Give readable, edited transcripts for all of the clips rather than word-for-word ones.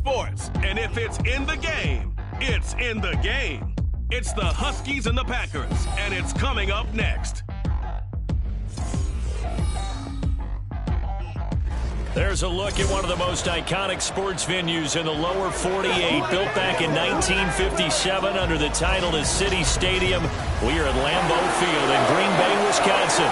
Sports, and if it's in the game, it's in the game. It's the Huskies and the Packers, and it's coming up next. There's a look at one of the most iconic sports venues in the lower 48, built back in 1957 under the title of City Stadium. We are at Lambeau Field in Green Bay, Wisconsin.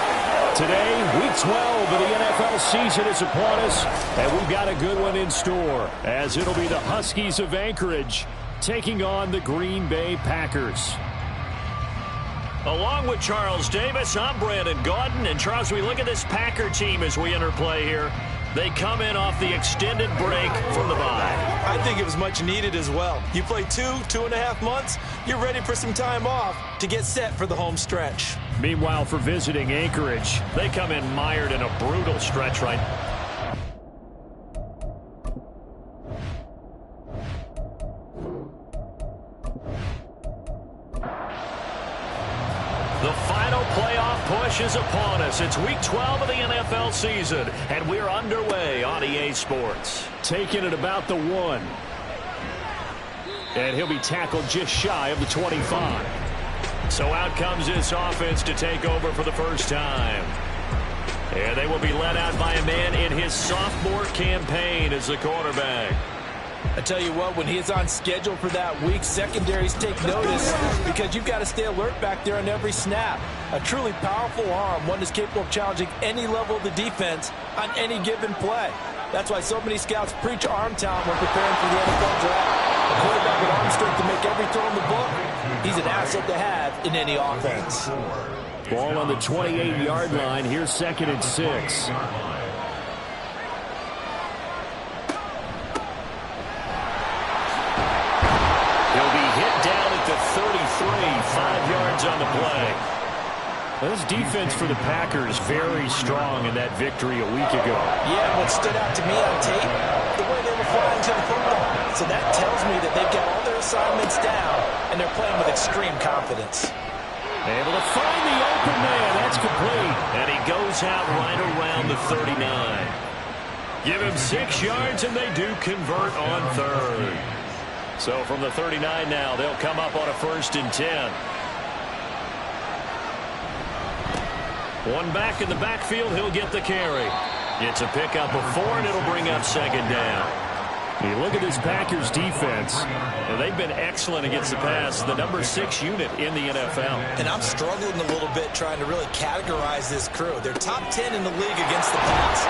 Today, Week 12 of the NFL season is upon us, and we've got a good one in store, as it'll be the Huskies of Anchorage taking on the Green Bay Packers. Along with Charles Davis, I'm Brandon Gaudin, and Charles, we look at this Packer team as we enter play here. They come in off the extended break from the bye. I think it was much needed as well. You play 2.5 months, you're ready for some time off to get set for the home stretch. Meanwhile, for visiting Anchorage, they come in mired in a brutal stretch right now. The final playoff push is upon us. It's Week 12 of the NFL season, and we're underway on EA Sports. Taking it about the 1. And he'll be tackled just shy of the 25. So out comes this offense to take over for the first time. And they will be led out by a man in his sophomore campaign as the quarterback. I tell you what, when he's on schedule for that week, secondaries take notice because you've got to stay alert back there on every snap. A truly powerful arm, one that's capable of challenging any level of the defense on any given play. That's why so many scouts preach arm talent when preparing for the NFL draft. A quarterback with arm strength to make every throw in the book, he's an asset to have in any offense. Ball on the 28-yard line. Here's 2nd and 6. Down at the 33, 5 yards on the play. Well, this defense for the Packers very strong in that victory a week ago. Yeah, what stood out to me on tape, the way they were flying to the football. So that tells me that they've got all their assignments down, and they're playing with extreme confidence. Able to find the open man. That's complete. And he goes out right around the 39. Give him 6 yards, and they do convert on 3rd. So from the 39 now, they'll come up on a 1st and 10. One back in the backfield, he'll get the carry. It's a pickup of 4, and it'll bring up 2nd down. You look at this Packers defense. They've been excellent against the pass, the number 6 unit in the NFL. And I'm struggling a little bit trying to really categorize this crew. They're top 10 in the league against the pass,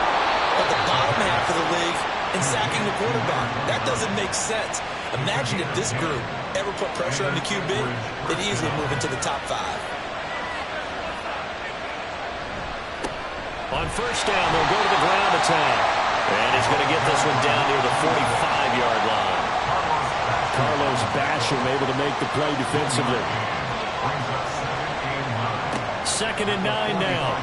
but the bottom half of the league in sacking the quarterback. That doesn't make sense. Imagine if this group ever put pressure on the QB, they'd easily move into the top 5. On 1st down, they'll go to the ground attack. And he's going to get this one down near the 45-yard line. Carlos Basham able to make the play defensively. 2nd and 9 now.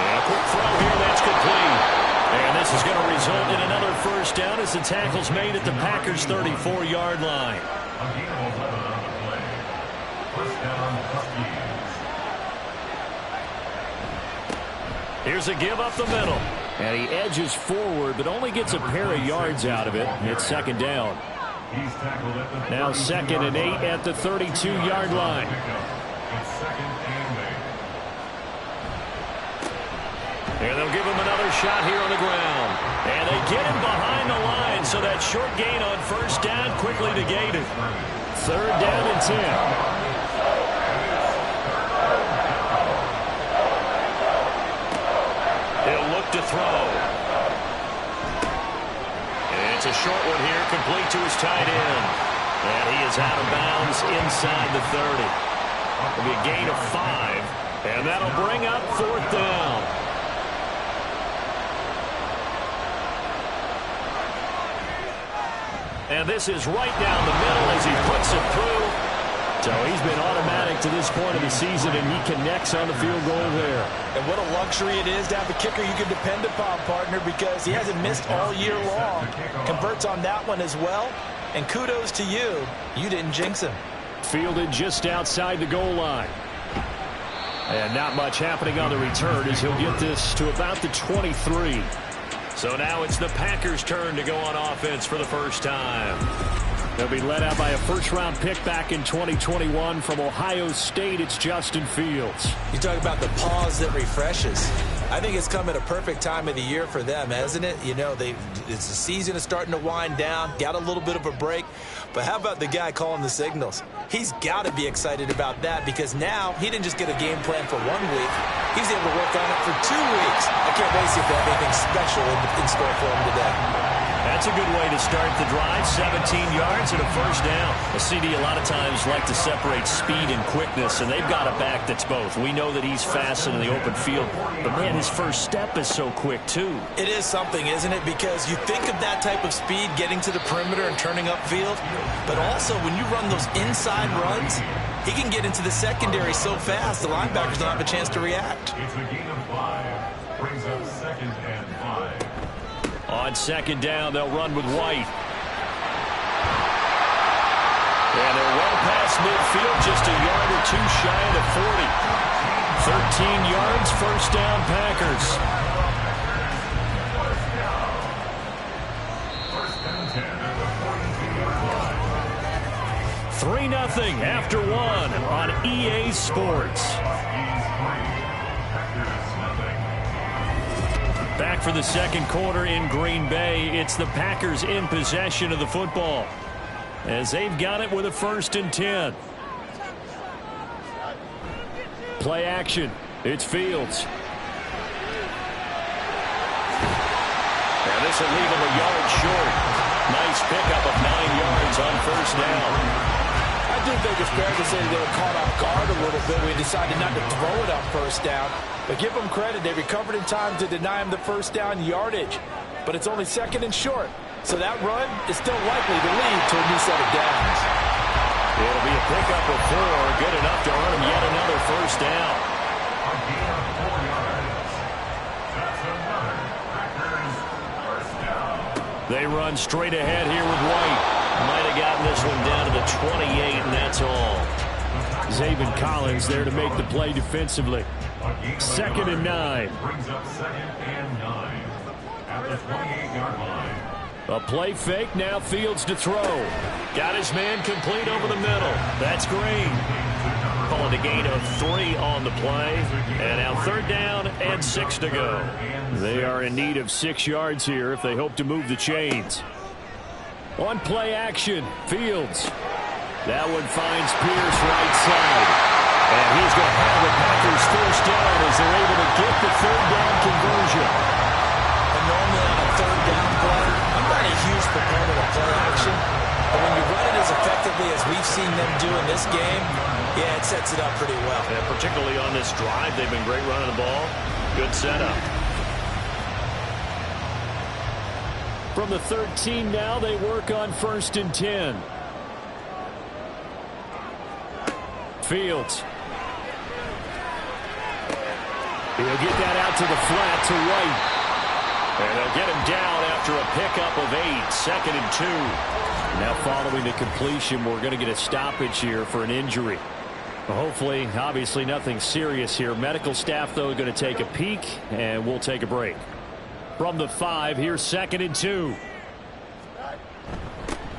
And a quick throw here, that's complete. And this is going to result in another 1st down as the tackle's made at the Packers' 34-yard line. Here's a give up the middle. And he edges forward, but only gets a pair of yards out of it. It's 2nd down. Now 2nd and 8 at the 32-yard line. And they'll give him another shot here on the ground. And they get him behind the line, so that short gain on 1st down quickly negated. 3rd down and 10. He'll look to throw. It's a short one here, complete to his tight end. And he is out of bounds inside the 30. It'll be a gain of 5. And that'll bring up 4th down. And this is right down the middle as he puts it through. So he's been automatic to this point of the season, and he connects on the field goal there. And what a luxury it is to have a kicker you can depend upon, partner, because he hasn't missed all year long. Converts on that one as well. And kudos to you. You didn't jinx him. Fielded just outside the goal line. And not much happening on the return as he'll get this to about the 23. So now it's the Packers' turn to go on offense for the first time. They'll be led out by a first-round pick back in 2021 from Ohio State. It's Justin Fields. You talk about the pause that refreshes. I think it's come at a perfect time of the year for them, hasn't it? You know, it's the season is starting to wind down, got a little bit of a break. But how about the guy calling the signals? He's got to be excited about that because now he didn't just get a game plan for 1 week. He's able to work on it for 2 weeks. I can't wait to see if they have anything special in store for him today. That's a good way to start the drive. 17 yards and a first down. A CD a lot of times like to separate speed and quickness, and they've got a back that's both. We know that he's fast in the open field, but, man, his first step is so quick, too. It is something, isn't it? Because you think of that type of speed getting to the perimeter and turning upfield, but also when you run those inside runs, he can get into the secondary so fast the linebackers don't have a chance to react. It's a gain of 5. Brings up 2nd and 5. On second down, they'll run with White. And they're well past midfield, just a yard or two shy of the 40. 13 yards, first down, Packers. First and 10 at the 42-yard line. 3-0 after 1 on EA Sports. Back for the second quarter in Green Bay. It's the Packers in possession of the football as they've got it with a 1st and 10. Play action. It's Fields. And this will leave him a yard short. Nice pickup of 9 yards on first down. I do think it's fair to say they were caught off guard a little bit. We decided not to throw it on first down. But give them credit. They recovered in time to deny him the first down yardage. But it's only 2nd and short. So that run is still likely to lead to a new set of downs. It'll be a pickup of 4. Good enough to earn him yet another first down. A gain of 4 yards. That's another Packers first down. They run straight ahead here with White. Might have gotten this one down to the 28, and that's all. Zaven Collins there to make the play defensively. 2nd and 9. Brings up 2nd and 9 at the 28-yard line. A play fake, now Fields to throw. Got his man complete over the middle. That's Green. Calling a gain of 3 on the play. And now 3rd down and 6 to go. They are in need of 6 yards here if they hope to move the chains. On play action, Fields. That one finds Pierce right side. And he's going to have the Packers first down as they're able to get the 3rd down conversion. And normally on a 3rd down play, I'm not a huge proponent of play action. But when you run it as effectively as we've seen them do in this game, yeah, it sets it up pretty well. And particularly on this drive, they've been great running the ball. Good setup. From the 13 now, they work on 1st and 10. Fields. He'll get that out to the flat to White. And they'll get him down after a pickup of 8. 2nd and 2. Now following the completion, we're going to get a stoppage here for an injury. Hopefully, obviously nothing serious here. Medical staff, though, going to take a peek, and we'll take a break. From the 5, here's 2nd and 2.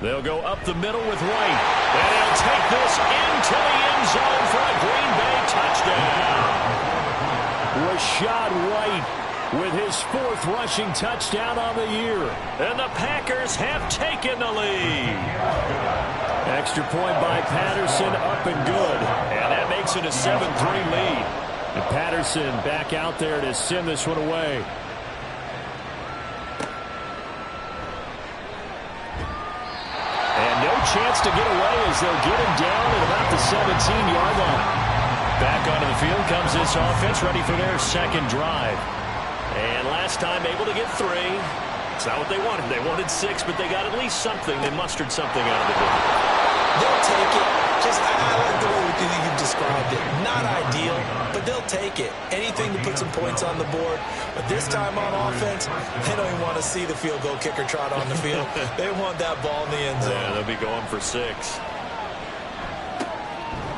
They'll go up the middle with White. And he'll take this into the end zone for a Green Bay touchdown. Rashad White with his 4th rushing touchdown on the year. And the Packers have taken the lead. Extra point by Patterson, up and good. And that makes it a 7-3 lead. And Patterson back out there to send this one away. And no chance to get away as they'll get him down at about the 17-yard line. Back onto the field comes this offense, ready for their 2nd drive. And last time able to get 3. It's not what they wanted. They wanted 6, but they got at least something. They mustered something out of the game. They'll take it. I like the way you described it. Not ideal, but they'll take it. Anything to put some points on the board. But this time on offense, they don't even want to see the field goal kicker trot on the field. They want that ball in the end zone. Yeah, they'll be going for 6.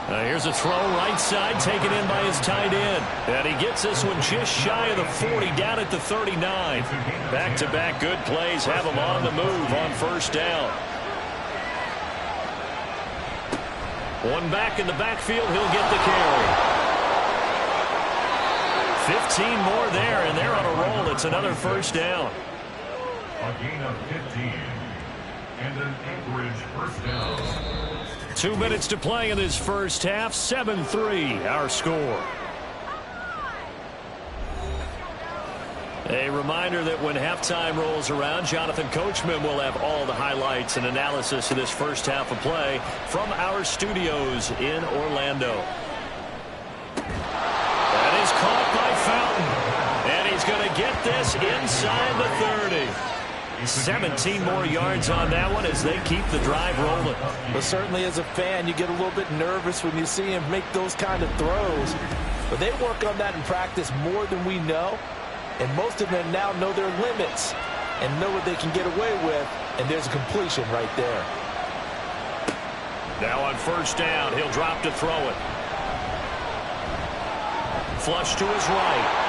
Here's a throw right side, taken in by his tight end. And he gets this one just shy of the 40, down at the 39. Back-to-back good plays have him on the move on first down. One back in the backfield, he'll get the carry. 15 more there, and they're on a roll. It's another first down. A gain of 15 and an Anchorage first down. 2 minutes to play in this first half. 7-3 our score. A reminder that when halftime rolls around, Jonathan Coachman will have all the highlights and analysis of this first half of play from our studios in Orlando. That is caught by Fountain. And he's going to get this inside the 30. 17 more yards on that one as they keep the drive rolling. But certainly as a fan, you get a little bit nervous when you see him make those kind of throws. But they work on that in practice more than we know. And most of them now know their limits and know what they can get away with. And there's a completion right there. Now on first down, he'll drop to throw it. Flush to his right.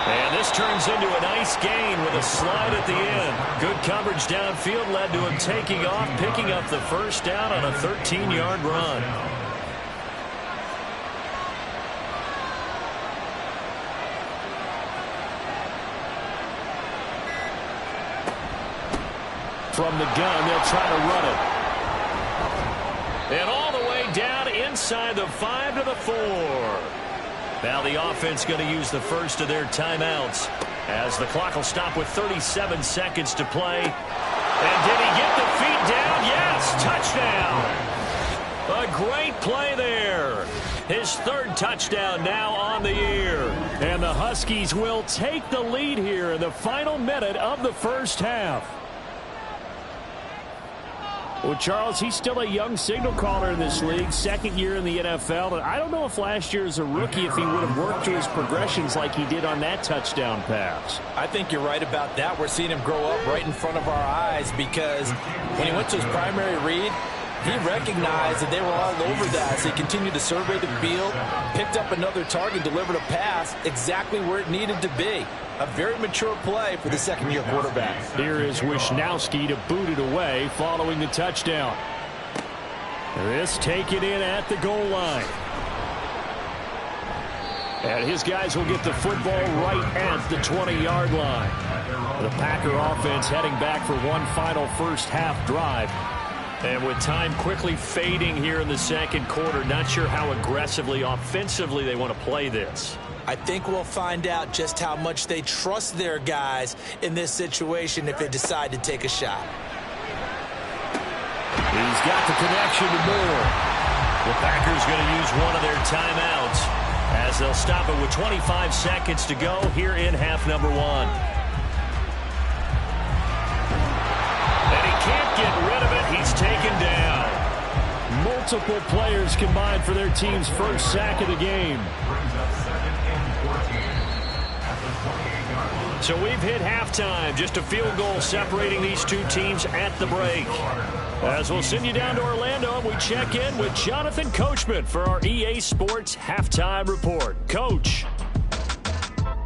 And this turns into a nice gain with a slide at the end. Good coverage downfield led to him taking off, picking up the first down on a 13-yard run. From the gun, they'll try to run it. And all the way down inside the 5 to the 4. Now the offense going to use the first of their timeouts as the clock will stop with 37 seconds to play. And did he get the feet down? Yes, touchdown. A great play there. His third touchdown now on the year. And the Huskies will take the lead here in the final minute of the first half. Well, Charles, he's still a young signal caller in this league, second year in the NFL. And I don't know if last year as a rookie if he would have worked through his progressions like he did on that touchdown pass. I think you're right about that. We're seeing him grow up right in front of our eyes because when he went to his primary read, he recognized that they were all over that. So he continued to survey the field, picked up another target, delivered a pass exactly where it needed to be. A very mature play for the second-year quarterback. Here is Wisnowski to boot it away following the touchdown. This taken in at the goal line. And his guys will get the football right at the 20-yard line. The Packer offense heading back for one final first-half drive. And with time quickly fading here in the second quarter, not sure how aggressively, offensively they want to play this. I think we'll find out just how much they trust their guys in this situation if they decide to take a shot. He's got the connection to Moore. The Packers going to use one of their timeouts as they'll stop it with 25 seconds to go here in half number one. And he can't get rid of it. He's taken down. Multiple players combined for their team's first sack of the game. So we've hit halftime. Just a field goal separating these two teams at the break. As we'll send you down to Orlando, and we check in with Jonathan Coachman for our EA Sports Halftime Report. Coach.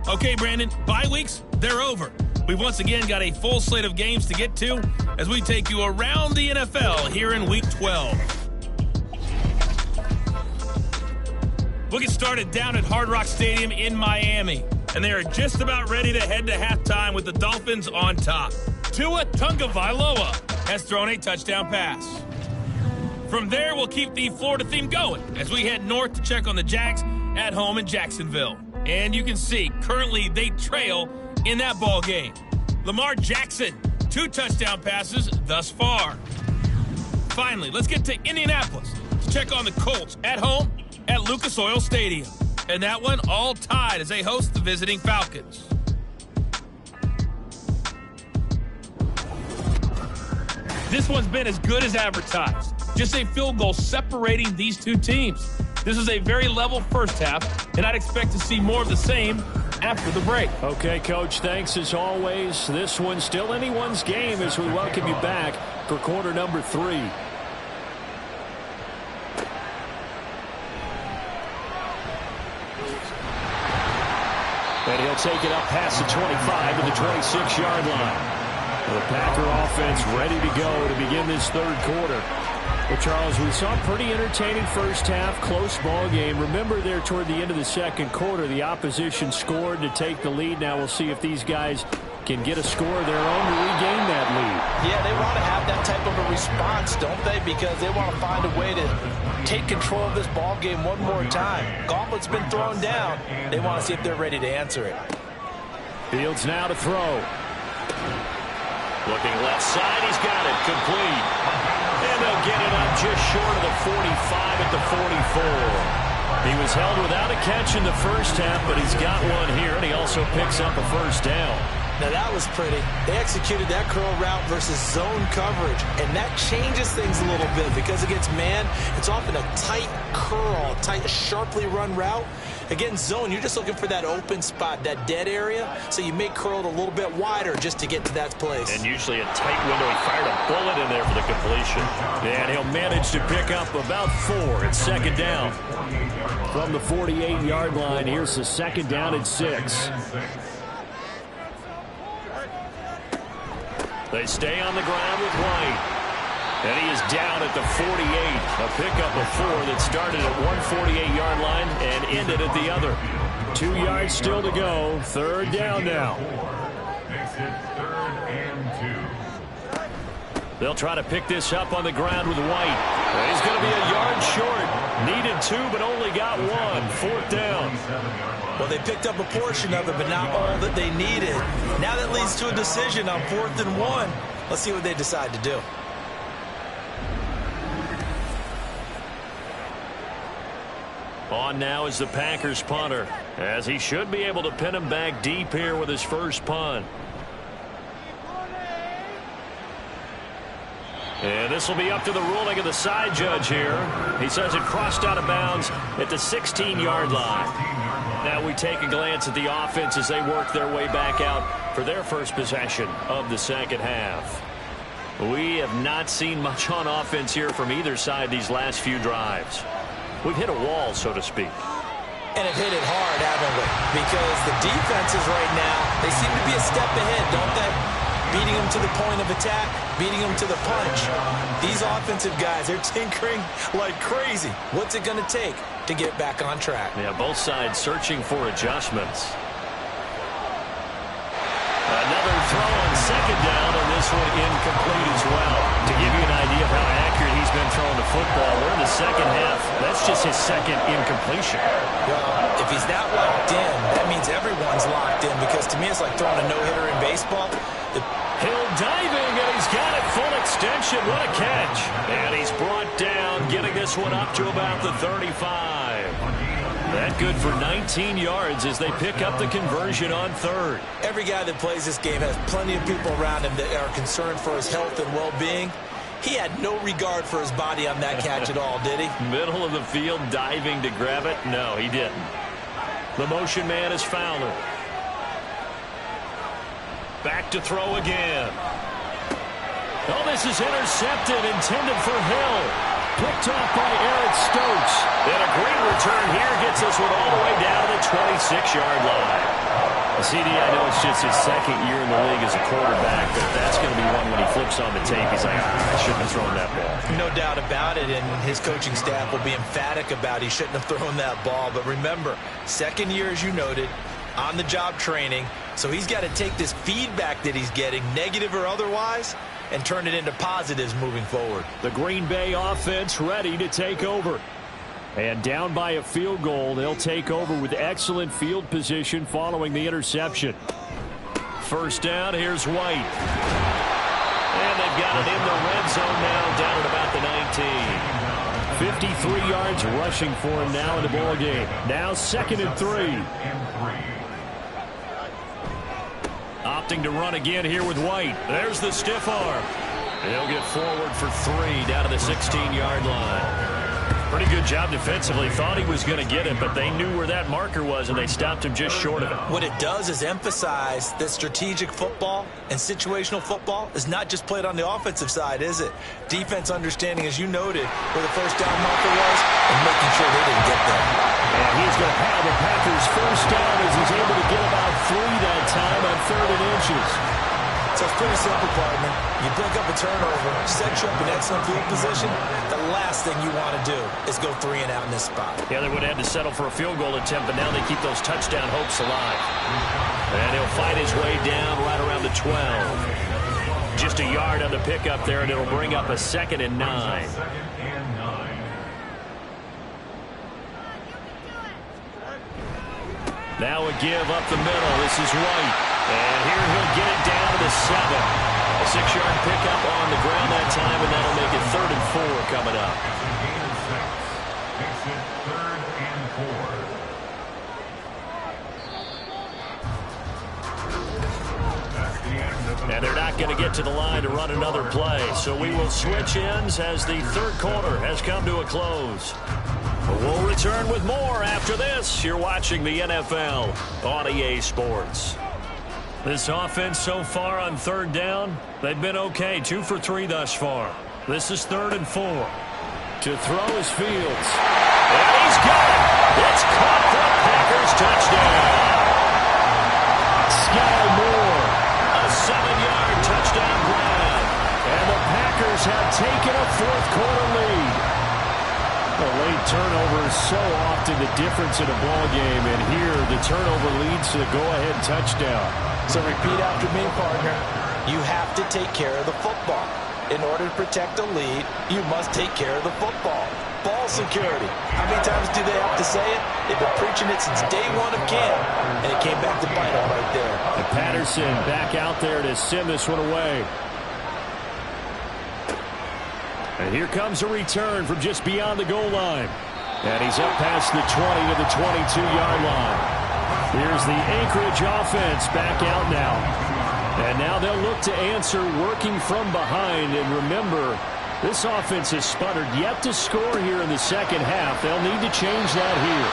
Okay, Brandon, bye weeks, they're over. We've once again got a full slate of games to get to as we take you around the NFL here in Week 12. We'll get started down at Hard Rock Stadium in Miami. And they are just about ready to head to halftime with the Dolphins on top. Tua Tagovailoa has thrown a touchdown pass. From there, we'll keep the Florida theme going as we head north to check on the Jags at home in Jacksonville. And you can see, currently they trail in that ball game. Lamar Jackson, 2 touchdown passes thus far. Finally, let's get to Indianapolis to check on the Colts at home at Lucas Oil Stadium. And that one all tied as they host the visiting Falcons. This one's been as good as advertised. Just a field goal separating these two teams. This is a very level first half, and I'd expect to see more of the same after the break. Okay, Coach, thanks as always. This one's still anyone's game as we welcome you back for quarter number 3. And he'll take it up past the 25 to the 26-yard line. The Packer offense ready to go to begin this third quarter. Well, Charles, we saw a pretty entertaining first half, close ball game. Remember there toward the end of the second quarter, the opposition scored to take the lead. Now we'll see if these guys can get a score of their own to regain that lead. Yeah, they want to have that type of a response, don't they? Because they want to find a way to take control of this ball game one more time. Gauntlet's been thrown down. They want to see if they're ready to answer it. Fields now to throw. Looking left side, he's got it complete. And they'll get it up just short of the 45 at the 44. He was held without a catch in the first half, but he's got one here, and he also picks up a first down. Now that was pretty. They executed that curl route versus zone coverage, and that changes things a little bit because against man, it's often a tight curl, tight, sharply run route. Against zone, you're just looking for that open spot, that dead area, so you may curl it a little bit wider just to get to that place. And usually a tight window. He fired a bullet in there for the completion. And he'll manage to pick up about 4 at second down. From the 48-yard line, here's the second down and 6. They stay on the ground with White. And he is down at the 48. A pickup of 4 that started at 148-yard line and ended at the other. 2 yards still to go. Third down now. Makes it 3rd and 2. They'll try to pick this up on the ground with White. He's going to be a yard short. Needed 2, but only got 1. 4th down. Well, they picked up a portion of it, but not all that they needed. Now that leads to a decision on 4th and 1. Let's see what they decide to do. On now is the Packers punter, as he should be able to pin him back deep here with his first punt. And this will be up to the ruling of the side judge here. He says it crossed out of bounds at the 16-yard line. Now we take a glance at the offense as they work their way back out for their first possession of the second half. We have not seen much on offense here from either side these last few drives. We've hit a wall, so to speak. And have hit it hard, haven't we? Because the defenses right now, they seem to be a step ahead, don't they? Beating them to the point of attack, beating them to the punch. These offensive guys, they're tinkering like crazy. What's it going to take to get back on track? Yeah, both sides searching for adjustments. Another throw on second down, and this one incomplete as well. To give you an idea of how accurate he's been throwing the football, we're in the second half. That's just his second incompletion. Well, if he's that locked in, that means everyone's locked in, because to me it's like throwing a no-hitter in baseball. Hill diving, and he's got it full extension. What a catch. And he's brought down, getting this one up to about the 35. That good for 19 yards as they pick up the conversion on third. Every guy that plays this game has plenty of people around him that are concerned for his health and well-being. He had no regard for his body on that catch at all, did he? Middle of the field, diving to grab it? No, he didn't. The motion man is Fowler. Back to throw again. Oh, this is intercepted, intended for Hill. Picked off by Eric Stokes. And a great return here gets this one all the way down to the 26-yard line. CD, I know it's just his second year in the league as a quarterback, but that's going to be one when he flips on the tape. He's like, I shouldn't have thrown that ball. No doubt about it, and his coaching staff will be emphatic about he shouldn't have thrown that ball. But remember, second year, as you noted, on-the-job training, so he's got to take this feedback that he's getting, negative or otherwise, and turn it into positives moving forward. The Green Bay offense ready to take over. And down by a field goal, they'll take over with excellent field position following the interception. First down, here's White. And they've got it in the red zone now, down at about the 19. 53 yards rushing for him now in the ball game. Now 2nd and 3. Opting to run again here with White. There's the stiff arm. He'll get forward for 3 down to the 16-yard line. Pretty good job defensively. Thought he was going to get it, but they knew where that marker was, and they stopped him just short of it. What it does is emphasize that strategic football and situational football is not just played on the offensive side, is it? Defense understanding, as you noted, where the first down marker was and making sure they didn't get there. And he's going to have the Packers first down as he's able to get about 3 that time on 3rd and inches. So it's pretty simple, partner. You break up a turnover, set you up in excellent field position. The last thing you want to do is go 3 and out in this spot. Yeah, they would have had to settle for a field goal attempt, but now they keep those touchdown hopes alive. And he'll fight his way down right around the 12. Just a yard on the pickup there, and it'll bring up a 2nd and 9. Now a give up the middle. This is White. And here he'll get it down to the 7. A 6-yard pickup on the ground that time, and that'll make it 3rd and 4 coming up. Makes it 3rd and 4. And they're not going to get to the line to run another play. So we will switch ends as the 3rd quarter has come to a close. We'll return with more after this. You're watching the NFL on EA Sports. This offense so far on 3rd down, they've been okay. 2 for 3 thus far. This is 3rd and 4. To throw is Fields. And he's got it. It's caught for a Packers touchdown. Sky Moore. A 7-yard touchdown grab. And the Packers have taken a 4th quarter lead. A late turnover is so often the difference in a ball game, and here the turnover leads to the go-ahead touchdown. So repeat after me, partner. You have to take care of the football. In order to protect a lead, you must take care of the football. Ball security. How many times do they have to say it? They've been preaching it since day 1 of camp, and it came back to bite them right there. And Patterson back out there to send this one away. And here comes a return from just beyond the goal line. And he's up past the 20 to the 22-yard line. Here's the Anchorage offense back out now. And now they'll look to answer working from behind. And remember, this offense has sputtered yet to score here in the second half. They'll need to change that here.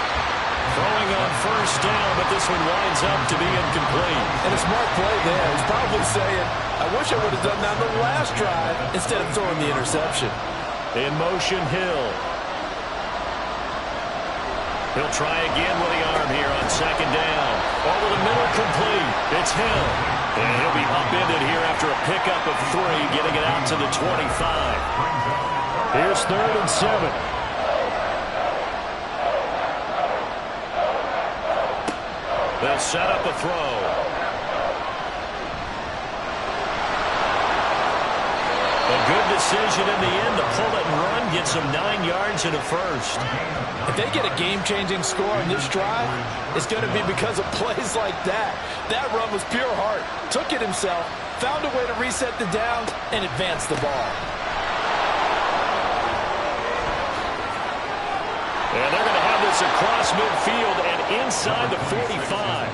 Throwing on 1st down, but this one winds up to be incomplete. And a smart play there. He's probably saying, I wish I would have done that on the last drive instead of throwing the interception. In motion, Hill. He'll try again with the arm here on 2nd down. Over the middle, complete. It's Hill. And he'll be upended here after a pickup of 3, getting it out to the 25. Here's 3rd and 7. They'll set up a throw. A good decision in the end to pull it and run, gets him 9 yards and a 1st. If they get a game-changing score on this drive, it's going to be because of plays like that. That run was pure heart. Took it himself, found a way to reset the downs, and advance the ball. And they're going to have this across midfield and inside the 45.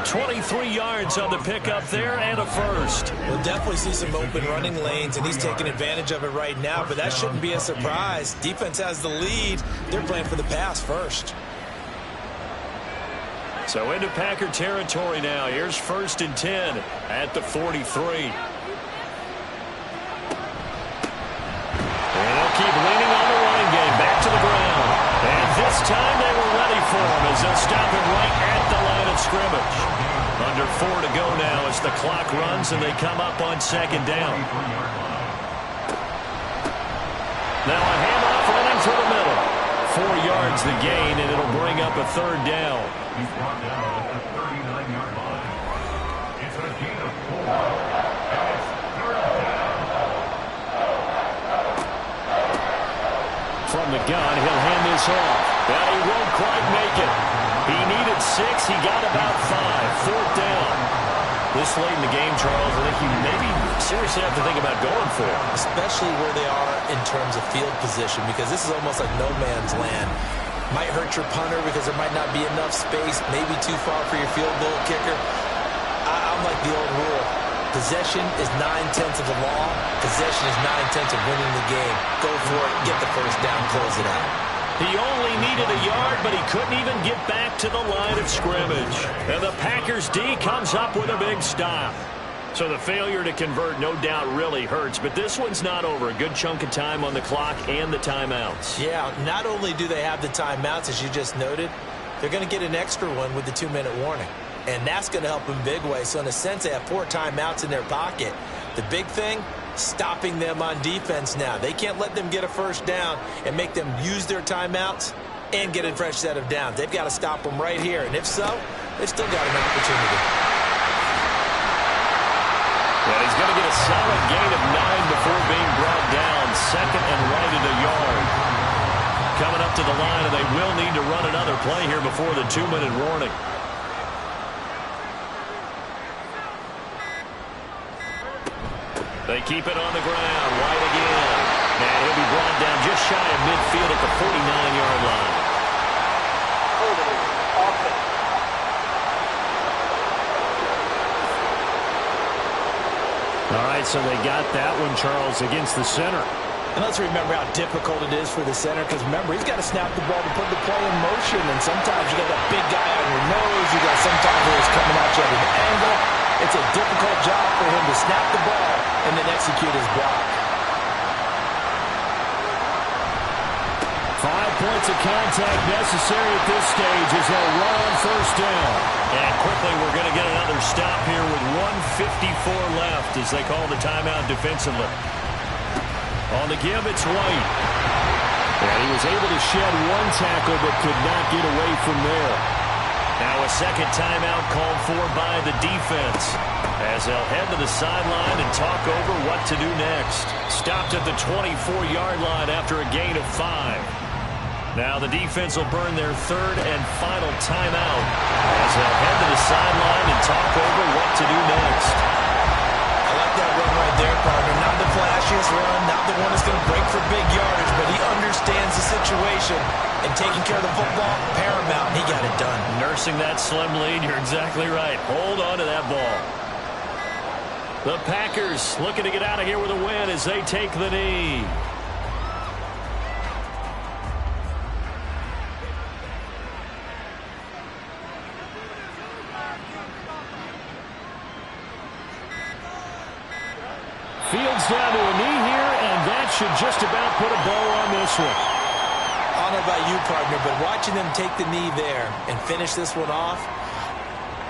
23 yards on the pickup there and a 1st. We'll definitely see some open running lanes, and he's taking advantage of it right now, but that shouldn't be a surprise. Defense has the lead. They're playing for the pass first. So into Packer territory now. Here's 1st and 10 at the 43. And they'll keep leaning on the running game. Back to the ground. And this time they were ready for him as they'll stop him right at the line of scrimmage. Under 4 to go now as the clock runs and they come up on 2nd down. Now a handoff running through the middle. 4 yards the gain, and it'll bring up a 3rd down. He's brought down at the 39-yard line. It's a gain of 4. And it's 3rd down. From the gun, he'll hand this off. But he won't quite make it. He needed 6. He got about 5. 4th down. This late in the game, Charles, I think you maybe seriously have to think about going for it. Especially where they are in terms of field position, because this is almost like no man's land. Might hurt your punter because there might not be enough space, maybe too far for your field goal kicker. I'm like the old rule. Possession is 9/10 of the law. Possession is 9/10 of winning the game. Go for it, get the first down, close it out. He only needed a yard, but he couldn't even get back to the line of scrimmage. And the Packers D comes up with a big stop. So the failure to convert, no doubt, really hurts. But this one's not over. A good chunk of time on the clock and the timeouts. Yeah, not only do they have the timeouts, as you just noted, they're going to get an extra one with the 2-minute warning. And that's going to help them big way. So in a sense, they have 4 timeouts in their pocket. The big thing, stopping them on defense now. They can't let them get a first down and make them use their timeouts and get a fresh set of downs. They've got to stop them right here. And if so, they've still got an opportunity. Well, he's going to get a solid gain of 9 before being brought down. Second and right at a yard. Coming up to the line, and they will need to run another play here before the 2-minute warning. They keep it on the ground. White again. And he'll be brought down just shy of midfield at the 49-yard line. All right, so they got that one, Charles, against the center. And let's remember how difficult it is for the center, because remember, he's got to snap the ball to put the play in motion, and sometimes you got that big guy on your nose, you got sometimes where he's coming at you at an angle. It's a difficult job for him to snap the ball and then execute his block. 5 points of contact necessary at this stage as they'll run on first down. And quickly, we're going to get another stop here with 1:54 left as they call the timeout defensively. On the give, it's White. And he was able to shed 1 tackle but could not get away from there. Now a second timeout called for by the defense as they'll head to the sideline and talk over what to do next. Stopped at the 24-yard line after a gain of 5. Now the defense will burn their 3rd and final timeout as they'll head to the sideline and talk over what to do next. I like that run right there, partner. Not the flashiest run, not the one that's going to break for big yardage, but he understands the situation, and taking care of the football, paramount, he got it done. Nursing that slim lead, you're exactly right. Hold on to that ball. The Packers looking to get out of here with a win as they take the knee. Fields down to a knee here, and that should just about put a bow on this one. I don't know about you, partner, but watching them take the knee there and finish this one off,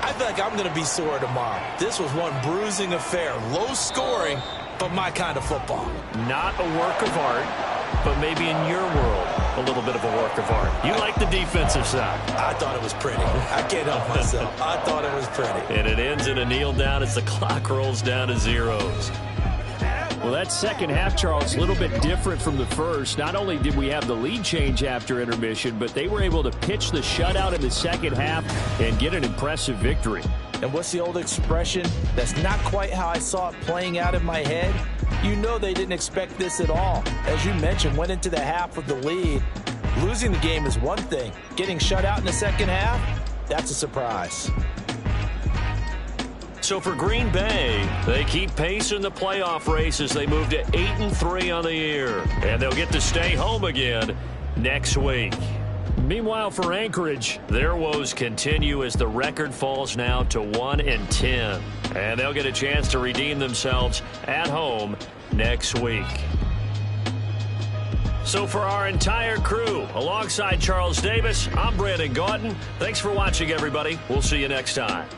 I feel like I'm going to be sore tomorrow. This was one bruising affair. Low scoring, but my kind of football. Not a work of art, but maybe in your world, a little bit of a work of art. You like the defensive side. I thought it was pretty. I can't help myself. I thought it was pretty. And it ends in a kneel down as the clock rolls down to zeros. Well, that second half, Charles, a little bit different from the first. Not only did we have the lead change after intermission, but they were able to pitch the shutout in the second half and get an impressive victory. And what's the old expression? That's not quite how I saw it playing out in my head. You know they didn't expect this at all. As you mentioned, went into the half with the lead. Losing the game is one thing. Getting shut out in the second half, that's a surprise. So for Green Bay, they keep pace in the playoff race as they move to 8-3 on the year. And they'll get to stay home again next week. Meanwhile, for Anchorage, their woes continue as the record falls now to 1-10. And they'll get a chance to redeem themselves at home next week. So for our entire crew, alongside Charles Davis, I'm Brandon Gaudin. Thanks for watching, everybody. We'll see you next time.